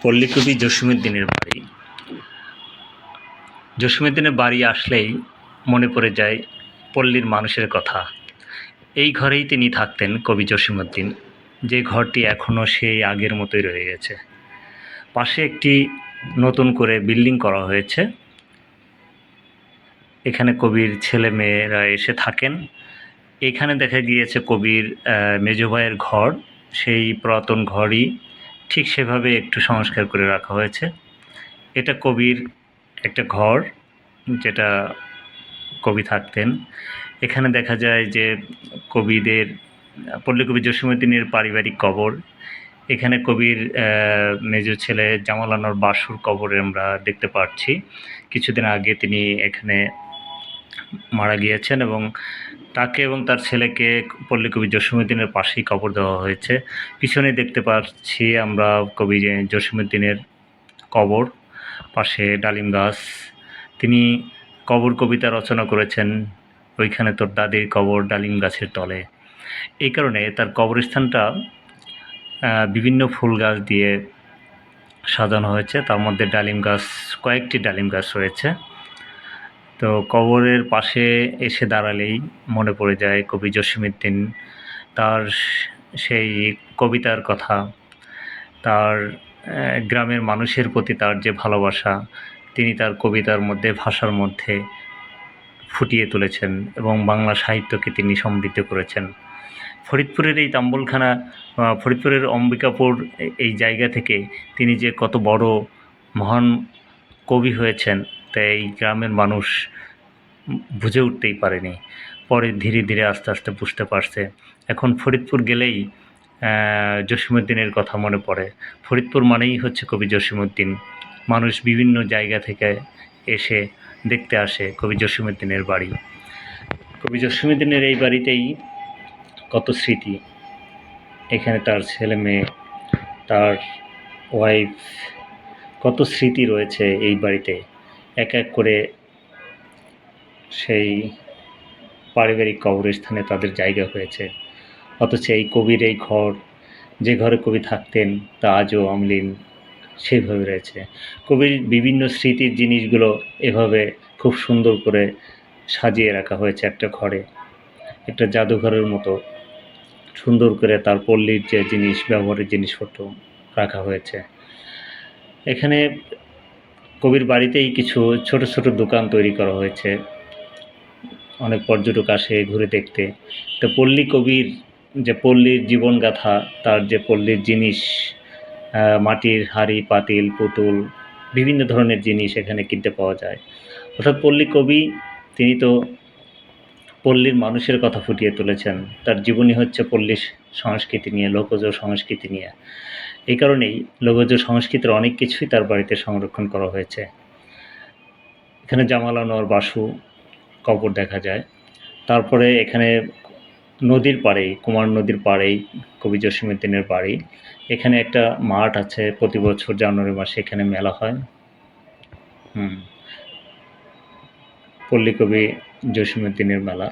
পল্লীকবি জসীমউদ্দীনের বাড়ি। জসীমউদ্দীনের বাড়ি আসলেই মনে পড়ে যায় পল্লীর মানুষের কথা। এই ঘরেই তিনি থাকতেন, কবি জসীমউদ্দীন, যে ঘরটি এখনও সেই আগের মতোই রয়ে গেছে। পাশে একটি নতুন করে বিল্ডিং করা হয়েছে, এখানে কবির ছেলে মেয়েরা এসে থাকেন। এখানে দেখা গিয়েছে কবির মেজ ভাইয়ের ঘর, সেই পুরাতন ঘরই ঠিক সেভাবে একটু সংস্কার করে রাখা হয়েছে। এটা কবির একটা ঘর, যেটা কবি থাকতেন। এখানে দেখা যায় যে পল্লীকবি জসীমউদ্দীনের পারিবারিক কবর। এখানে কবির মেজ ছেলে জামাল আনোয়ার বাসুর কবর আমরা দেখতে পাচ্ছি। কিছুদিন আগে তিনি এখানে মারা গিয়েছেন এবং তাকে এবং তার ছেলেকে পল্লীকবি জসীমউদ্দীনের পাশেই কবর দেওয়া হয়েছে। পিছনে দেখতে পাচ্ছি আমরা কবি জসীমউদ্দীনের কবর, পাশে ডালিম গাছ। তিনি কবর কবিতা রচনা করেছেন, ওইখানে তোর দাদির কবর ডালিম গাছের তলে। এই কারণে তার কবরস্থানটা বিভিন্ন ফুল গাছ দিয়ে সাজানো হয়েছে, তার মধ্যে ডালিম গাছ, কয়েকটি ডালিম গাছ রয়েছে। তো কবরের পাশে এসে দাঁড়ালেই মনে পড়ে যায় কবি জসীমউদ্দীন, তার সেই কবিতার কথা, তার গ্রামের মানুষের প্রতি তার যে ভালোবাসা তিনি তার কবিতার মধ্যে, ভাষার মধ্যে ফুটিয়ে তুলেছেন এবং বাংলা সাহিত্যকে তিনি সমৃদ্ধ করেছেন। ফরিদপুরের এই তাম্বলখানা, ফরিদপুরের অম্বিকাপুর, এই জায়গা থেকে তিনি যে কত বড় মহান কবি হয়েছেন তা এই গ্রামের মানুষ বুঝে উঠতেই পারেনি। পরে ধীরে ধীরে আস্তে আস্তে বুঝতে পারছে। এখন ফরিদপুর গেলেই জসীমউদ্দীনের কথা মনে পড়ে। ফরিদপুর মানেই হচ্ছে কবি জসীমউদ্দীন। মানুষ বিভিন্ন জায়গা থেকে এসে দেখতে আসে কবি জসীমউদ্দীনের বাড়ি। কবি জসীমউদ্দীনের এই বাড়িতেই কত স্মৃতি, এখানে তার ছেলে মেয়ে, তার ওয়াইফ, কত স্মৃতি রয়েছে এই বাড়িতে। এক এক করে সেই পারিবারিক কবরস্থানে তাদের জায়গা হয়েছে। অথচ এই কবির এই ঘর, যে ঘরে কবি থাকতেন, তা আজও অমলিন সেইভাবে রয়েছে। কবির বিভিন্ন স্মৃতির জিনিসগুলো এভাবে খুব সুন্দর করে সাজিয়ে রাখা হয়েছে একটা ঘরে, একটা জাদুঘরের মতো সুন্দর করে তার পল্লীর যে জিনিস, ব্যবহারের জিনিসপত্র রাখা হয়েছে। এখানে কবির বাড়িতেই কিছু ছোট ছোট দোকান তৈরি করা হয়েছে, অনেক পর্যটক আসে ঘুরে দেখতে। তো পল্লী কবির যে পল্লীর জীবনগাথা, তার যে পল্লীর জিনিস, মাটির হাঁড়ি পাতিল পুতুল, বিভিন্ন ধরনের জিনিস এখানে কিনতে পাওয়া যায়। অর্থাৎ পল্লী কবি তিনি তো পল্লীর মানুষের কথা ফুটিয়ে তুলেছেন। তার জীবনী হচ্ছে পল্লী সংস্কৃতি নিয়ে, লোকজ সংস্কৃতি নিয়ে। এই কারণেই লোকজ সংস্কৃতির অনেক কিছুই তার বাড়িতে সংরক্ষণ করা হয়েছে। এখানে জামাল আনোয়ার বাসু কবর দেখা যায়। তারপরে এখানে নদীর পাড়েই, কুমার নদীর পাড়েই কবি জসীমউদ্দীনের বাড়ি। এখানে একটা মাঠ আছে, প্রতি বছর জানুয়ারি মাসে এখানে মেলা হয়। পল্লীকবি জসীমউদ্দীনের মেলা।